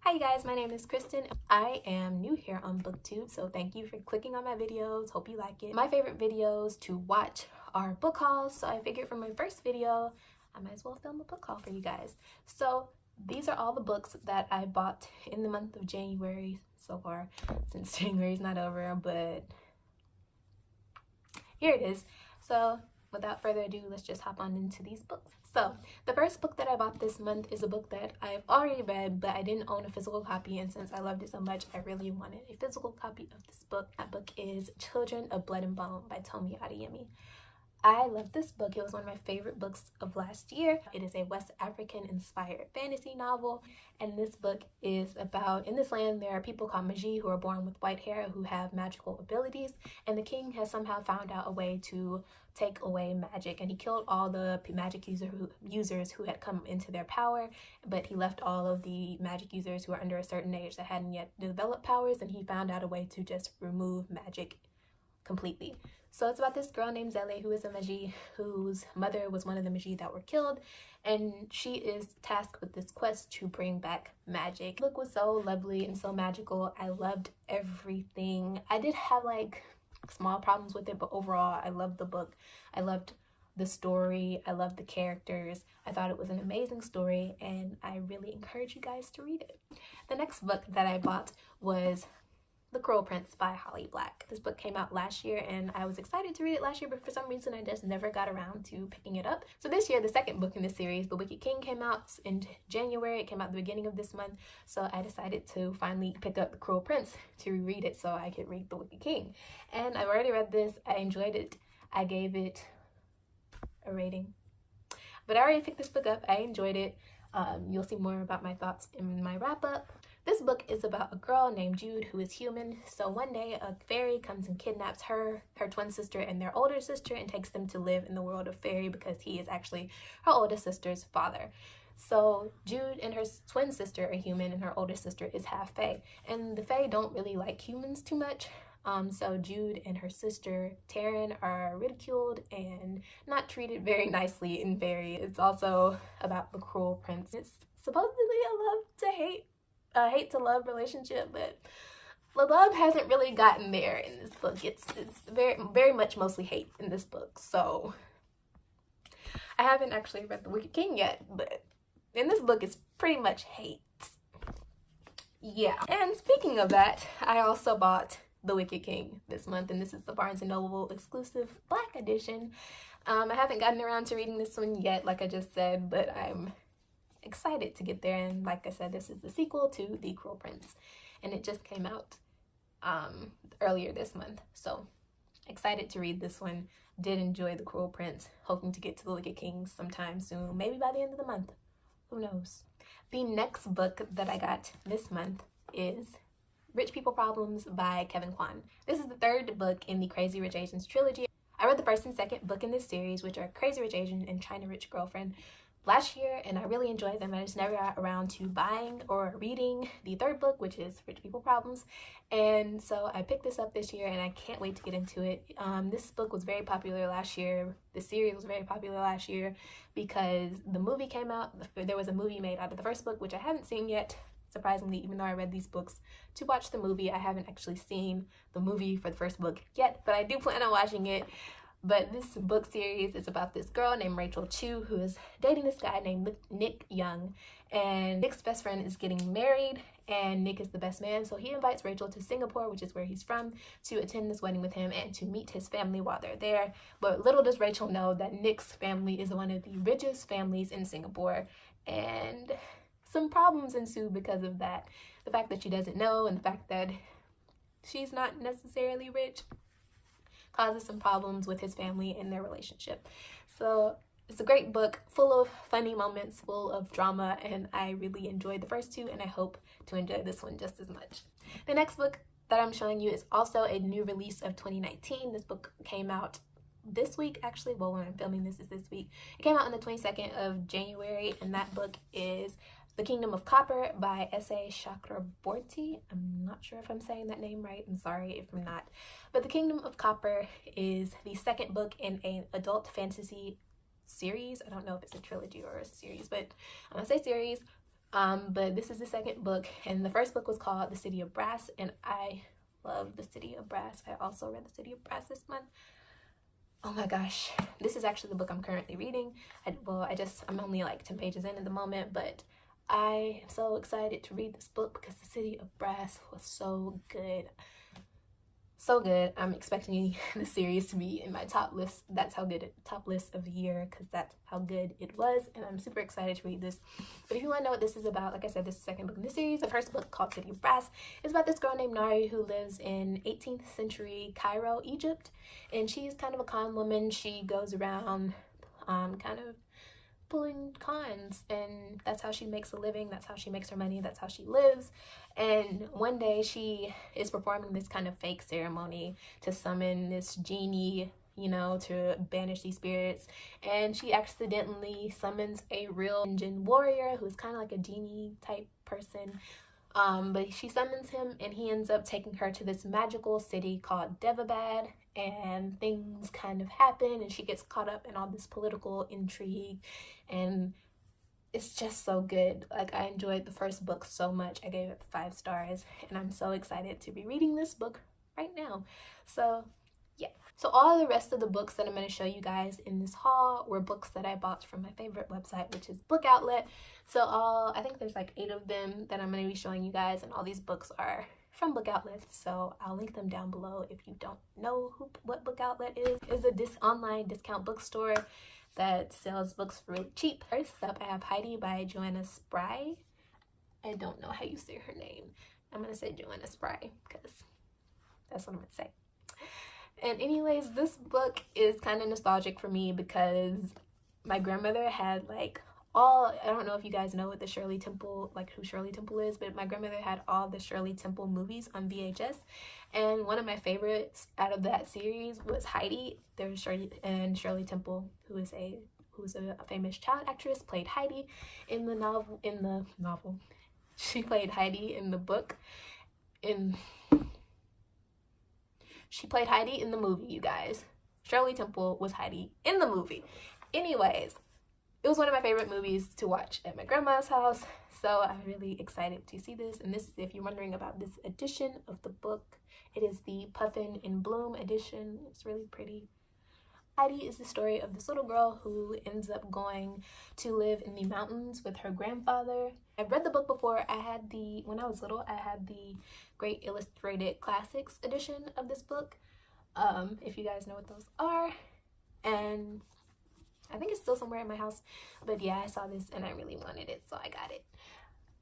Hi guys, my name is Kristen. I am new here on BookTube, so thank you for clicking on my videos. Hope you like it. My favorite videos to watch are book hauls, so I figured for my first video, I might as well film a book haul for you guys. So these are all the books that I bought in the month of January so far, since January's not over, but here it is. So without further ado, let's just hop on into these books. So the first book that I bought this month is a book that I've already read, but I didn't own a physical copy, and since I loved it so much, I really wanted a physical copy of this book. That book is Children of Blood and Bone by Tomi Adeyemi. I love this book. It was one of my favorite books of last year. It is a West African inspired fantasy novel, and this book is about, in this land there are people called Magi who are born with white hair who have magical abilities, and the king has somehow found out a way to take away magic, and he killed all the magic users who had come into their power, but he left all of the magic users who were under a certain age that hadn't yet developed powers, and he found out a way to just remove magic completely. So it's about this girl named Zele who is a Magi, whose mother was one of the Magi that were killed, and she is tasked with this quest to bring back magic. The book was so lovely and so magical. I loved everything. I did have like small problems with it, but overall I loved the book. I loved the story. I loved the characters. I thought it was an amazing story, and I really encourage you guys to read it. The next book that I bought was The Cruel Prince by Holly Black. This book came out last year, and I was excited to read it last year, but for some reason I just never got around to picking it up. So this year, the second book in this series, The Wicked King, came out in January. It came out at the beginning of this month, so I decided to finally pick up The Cruel Prince to read it so I could read The Wicked King. And I've already read this. I enjoyed it. I gave it a rating. But I already picked this book up. I enjoyed it. You'll see more about my thoughts in my wrap-up. This book is about a girl named Jude who is human. So one day a fairy comes and kidnaps her twin sister, and their older sister, and takes them to live in the world of fairy because he is actually her older sister's father. So Jude and her twin sister are human, and her older sister is half fae. And the fae don't really like humans too much. So Jude and her sister Taryn are ridiculed and not treated very nicely in fairy. It's also about the Cruel Prince. It's supposedly a love to hate to love relationship, but the love hasn't really gotten there in this book. It's very much mostly hate in this book. So I haven't actually read The Wicked King yet, but in this book it's pretty much hate. Yeah. And speaking of that, I also bought The Wicked King this month, and this is the Barnes & Noble exclusive Black edition. I haven't gotten around to reading this one yet, like I just said, but I'm excited to get there. And like I said, this is the sequel to The Cruel Prince, and it just came out earlier this month, so excited to read this one. Did enjoy The Cruel Prince, hoping to get to The Wicked King sometime soon, maybe by the end of the month, who knows. The next book that I got this month is Rich People Problems by Kevin Kwan. This is the third book in the Crazy Rich Asians trilogy. I read the first and second book in this series, which are Crazy Rich Asian and China Rich Girlfriend, last year, and I really enjoyed them. I just never got around to buying or reading the third book, which is Rich People Problems, and so I picked this up this year, and I can't wait to get into it. This book was very popular last year. The series was very popular last year because the movie came out. There was a movie made out of the first book, which I haven't seen yet. Surprisingly, even though I read these books to watch the movie, I haven't actually seen the movie for the first book yet, but I do plan on watching it. But this book series is about this girl named Rachel Chu who is dating this guy named Nick Young, and Nick's best friend is getting married, and Nick is the best man, so he invites Rachel to Singapore, which is where he's from, to attend this wedding with him and to meet his family while they're there. But little does Rachel know that Nick's family is one of the richest families in Singapore, and some problems ensue because of that. The fact that she doesn't know, and the fact that she's not necessarily rich, causes some problems with his family and their relationship. So it's a great book, full of funny moments, full of drama, and I really enjoyed the first two, and I hope to enjoy this one just as much. The next book that I'm showing you is also a new release of 2019. This book came out this week, actually. Well, when I'm filming this is this week. It came out on the 22nd of January, and that book is The Kingdom of Copper by S.A. Chakraborty. I'm not sure if I'm saying that name right. I'm sorry if I'm not. But The Kingdom of Copper is the second book in an adult fantasy series. I don't know if it's a trilogy or a series, but I'm gonna say series But this is the second book, and the first book was called The City of Brass, and I love The City of Brass. I also read The City of Brass this month. Oh my gosh, this is actually the book I'm currently reading. I'm only like 10 pages in at the moment, but I am so excited to read this book because The City of Brass was so good. So good. I'm expecting the series to be in my top list. That's how good top list of the year, because that's how good it was, and I'm super excited to read this. But if you want to know what this is about, like I said, this is the second book in the series. The first book, called City of Brass, is about this girl named Nari who lives in 18th century Cairo, Egypt, and she's kind of a con woman. She goes around kind of pulling cons, and that's how she makes a living, that's how she makes her money, that's how she lives. And one day she is performing this kind of fake ceremony to summon this genie, you know, to banish these spirits, and she accidentally summons a real Indian warrior who's kind of like a genie type person. But she summons him, and he ends up taking her to this magical city called Devabad, and things kind of happen, and she gets caught up in all this political intrigue, and it's just so good. Like, I enjoyed the first book so much. I gave it 5 stars, and I'm so excited to be reading this book right now. So yeah, so all the rest of the books that I'm going to show you guys in this haul were books that I bought from my favorite website, which is Book Outlet. So I think there's like 8 of them that I'm going to be showing you guys, and all these books are from Book Outlet, so I'll link them down below. If you don't know what Book Outlet is a online discount bookstore that sells books for really cheap. First up, I have Heidi by Joanna Spry. I don't know how you say her name. I'm gonna say Joanna Spry because that's what I'm gonna say. And anyways, this book is kind of nostalgic for me because my grandmother had like I don't know if you guys know what the Shirley Temple, like who Shirley Temple is, but my grandmother had all the Shirley Temple movies on VHS, and one of my favorites out of that series was Heidi. There's Shirley Temple, who is a famous child actress, played Heidi in the novel. She played Heidi in the book. She played Heidi in the movie, you guys. Shirley Temple was Heidi in the movie. Anyways, it was one of my favorite movies to watch at my grandma's house, so I'm really excited to see this. And this, if you're wondering about this edition of the book, it is the Puffin in Bloom edition. It's really pretty. Heidi is the story of this little girl who ends up going to live in the mountains with her grandfather. I've read the book before. When I was little, I had the Great Illustrated Classics edition of this book, if you guys know what those are. And I think it's still somewhere in my house, but yeah, I saw this and I really wanted it, so I got it.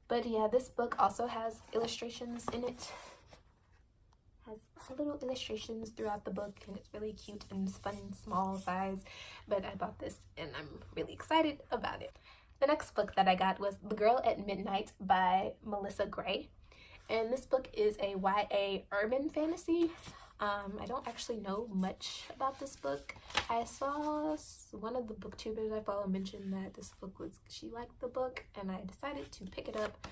But yeah, this book also has illustrations in it. Has little illustrations throughout the book, and it's really cute and fun, small size. But I bought this and I'm really excited about it. The next book that I got was The Girl at Midnight by Melissa Gray, and this book is a YA urban fantasy. I don't actually know much about this book. I saw one of the booktubers I follow mention that this book she liked the book, and I decided to pick it up.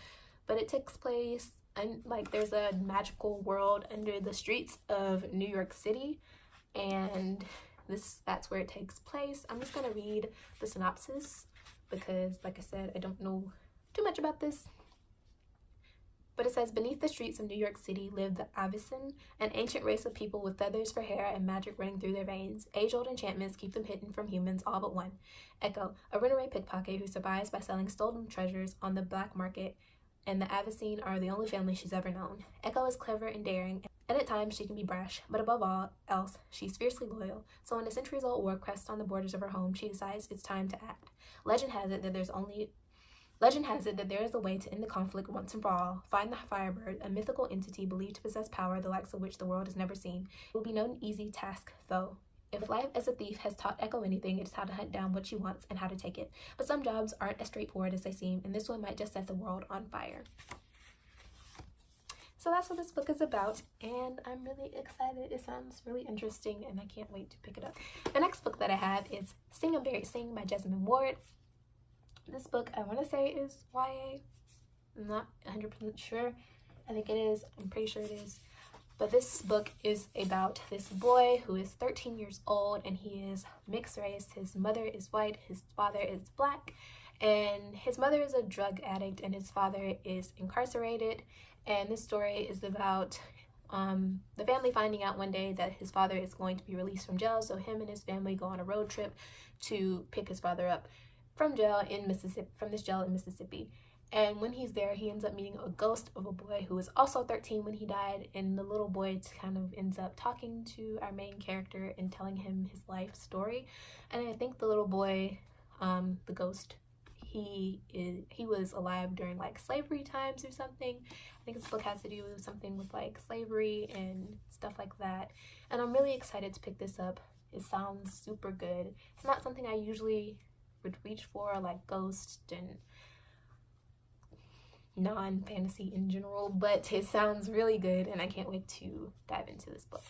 But it takes place, and like there's a magical world under the streets of New York City, and that's where it takes place. I'm just gonna read the synopsis because, like I said, I don't know too much about this. But it says, beneath the streets of New York City live the Avicen, an ancient race of people with feathers for hair and magic running through their veins. Age-old enchantments keep them hidden from humans, all but one. Echo, a runaway pickpocket who survives by selling stolen treasures on the black market, and the Avicen are the only family she's ever known. Echo is clever and daring, and at times she can be brash, but above all else, she's fiercely loyal. So when a centuries-old war crests on the borders of her home, she decides it's time to act. Legend has it that there is a way to end the conflict once and for all. Find the Firebird, a mythical entity believed to possess power the likes of which the world has never seen. It will be no easy task, though. If life as a thief has taught Echo anything, it's how to hunt down what she wants and how to take it. But some jobs aren't as straightforward as they seem, and this one might just set the world on fire. So that's what this book is about, and I'm really excited. It sounds really interesting, and I can't wait to pick it up. The next book that I have is Sing and Berry Sing by Jesmyn Ward. This book, I want to say, is YA. I'm not 100% sure. I think it is. I'm pretty sure it is. But this book is about this boy who is 13 years old, and he is mixed race. His mother is white, his father is black, and his mother is a drug addict and his father is incarcerated. And this story is about the family finding out one day that his father is going to be released from jail, so him and his family go on a road trip to pick his father up from jail in Mississippi, from this jail in Mississippi. And when he's there, he ends up meeting a ghost of a boy who was also 13 when he died, and the little boy kind of ends up talking to our main character and telling him his life story. And I think the little boy, the ghost, he was alive during like slavery times or something. I think this book has to do with something with like slavery and stuff like that, and I'm really excited to pick this up. It sounds super good. It's not something I usually would reach for, like ghost and non-fantasy in general, but it sounds really good and I can't wait to dive into this book.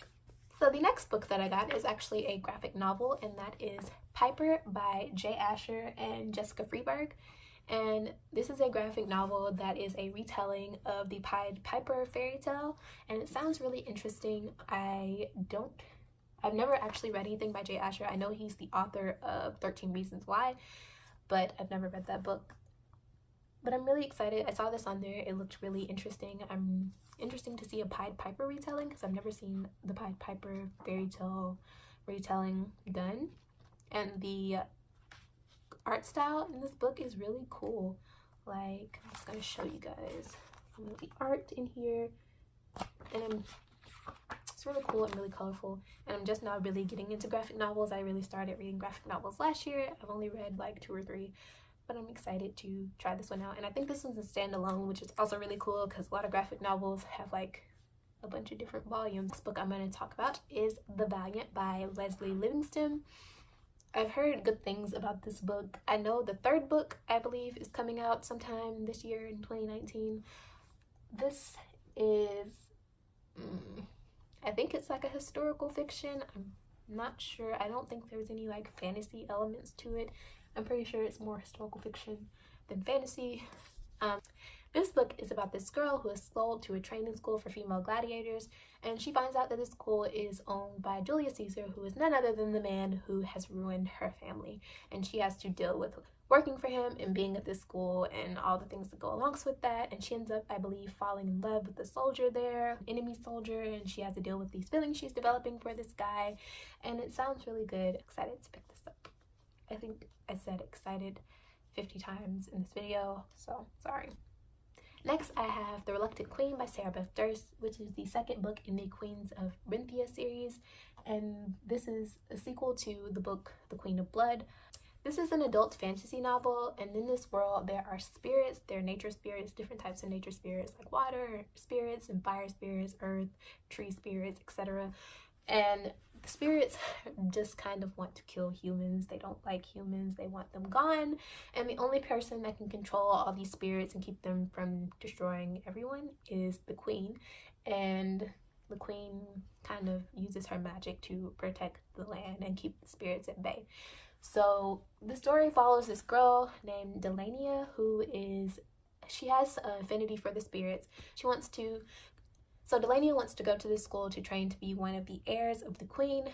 So the next book that I got is actually a graphic novel, and that is Piper by Jay Asher and Jessica Freeberg. And this is a graphic novel that is a retelling of the Pied Piper fairy tale, and it sounds really interesting. I've never actually read anything by Jay Asher. I know he's the author of 13 Reasons Why, but I've never read that book. But I'm really excited. I saw this on there. It looked really interesting. I'm interesting to see a Pied Piper retelling because I've never seen the Pied Piper fairy tale retelling done. And the art style in this book is really cool. Like, I'm just going to show you guys some of the art in here. And it's really cool and really colorful. And I'm just now really getting into graphic novels. I really started reading graphic novels last year. I've only read like 2 or 3. But I'm excited to try this one out. And I think this one's a standalone, which is also really cool because a lot of graphic novels have like a bunch of different volumes. This book I'm going to talk about is The Valiant by Leslie Livingston. I've heard good things about this book. I know the 3rd book, I believe, is coming out sometime this year in 2019. This is, I think it's like a historical fiction. I'm not sure. I don't think there's any like fantasy elements to it. I'm pretty sure it's more historical fiction than fantasy. This book is about this girl who is sold to a training school for female gladiators, and she finds out that this school is owned by Julius Caesar, who is none other than the man who has ruined her family. And she has to deal with working for him and being at this school and all the things that go along with that. And she ends up, I believe, falling in love with the soldier there, enemy soldier, and she has to deal with these feelings she's developing for this guy. And it sounds really good. Excited to pick this up. I think I said excited 50 times in this video, so sorry. Next, I have The Reluctant Queen by Sarah Beth Durst, which is the 2nd book in the Queens of Brinthia series, and this is a sequel to the book The Queen of Blood. This is an adult fantasy novel, and in this world there are spirits, there are nature spirits, different types of nature spirits like water spirits and fire spirits, earth, tree spirits, etc. And the spirits just kind of want to kill humans. They don't like humans. They want them gone. And the only person that can control all these spirits and keep them from destroying everyone is the queen. And the queen kind of uses her magic to protect the land and keep the spirits at bay. So the story follows this girl named Delania she has an affinity for the spirits. So Delania wants to go to this school to train to be one of the heirs of the queen,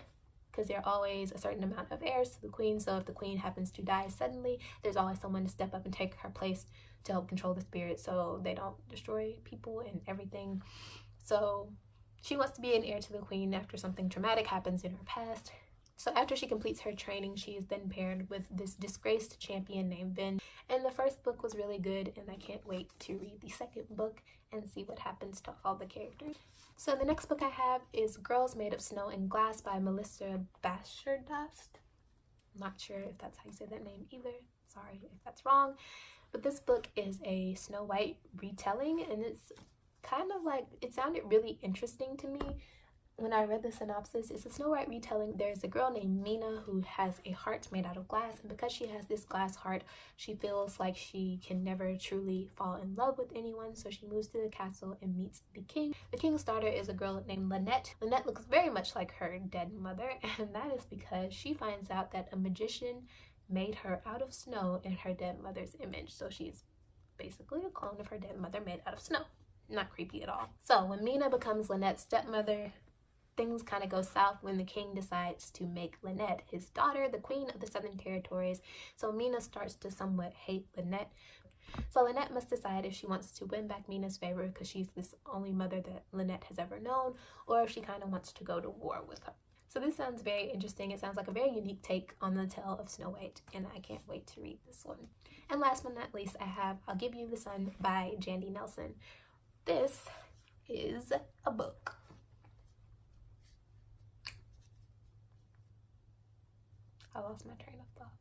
because there are always a certain amount of heirs to the queen. So if the queen happens to die suddenly, there's always someone to step up and take her place to help control the spirits so they don't destroy people and everything. So she wants to be an heir to the queen after something traumatic happens in her past. So after she completes her training, she is then paired with this disgraced champion named Vin. And the 1st book was really good, and I can't wait to read the 2nd book and see what happens to all the characters. So the next book I have is Girls Made of Snow and Glass by Melissa Bashardost. I'm not sure if that's how you say that name either. Sorry if that's wrong. But this book is a Snow White retelling, and it's kind of like, it sounded really interesting to me when I read the synopsis. It's a Snow White retelling. There's a girl named Mina who has a heart made out of glass, and because she has this glass heart, she feels like she can never truly fall in love with anyone, so she moves to the castle and meets the king. The king's daughter is a girl named Lynette. Lynette looks very much like her dead mother, and that is because she finds out that a magician made her out of snow in her dead mother's image. So she's basically a clone of her dead mother made out of snow. Not creepy at all. So when Mina becomes Lynette's stepmother, things kind of go south when the king decides to make Lynette, his daughter, the queen of the Southern Territories. So Mina starts to somewhat hate Lynette. So Lynette must decide if she wants to win back Mina's favor because she's this only mother that Lynette has ever known, or if she kind of wants to go to war with her. So this sounds very interesting. It sounds like a very unique take on the tale of Snow White, and I can't wait to read this one. And last but not least, I have I'll Give You the Sun by Jandy Nelson. This is a book. I lost my train of thought.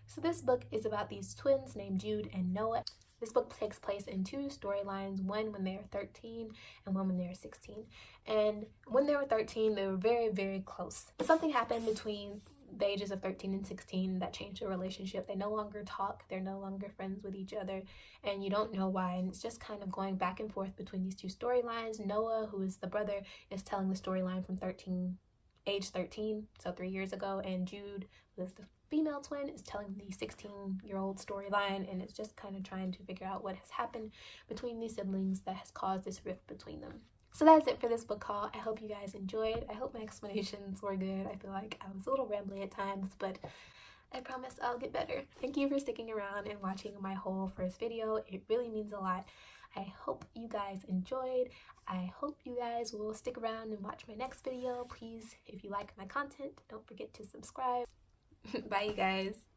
So this book is about these twins named Jude and Noah. This book takes place in two storylines, one when they are 13 and one when they are 16. And when they were 13, they were very, very close. Something happened between the ages of 13 and 16 that changed their relationship. They no longer talk, they're no longer friends with each other, and you don't know why. And it's just kind of going back and forth between these two storylines. Noah, who is the brother, is telling the storyline from age 13, so 3 years ago, and Jude, who is the female twin, is telling the 16-year-old storyline, and it's just kind of trying to figure out what has happened between these siblings that has caused this rift between them. So that's it for this book haul. I hope you guys enjoyed. I hope my explanations were good. I feel like I was a little rambly at times, but I promise I'll get better. Thank you for sticking around and watching my whole first video. It really means a lot. I hope you guys enjoyed. I hope you guys will stick around and watch my next video. Please, if you like my content, don't forget to subscribe. Bye, you guys.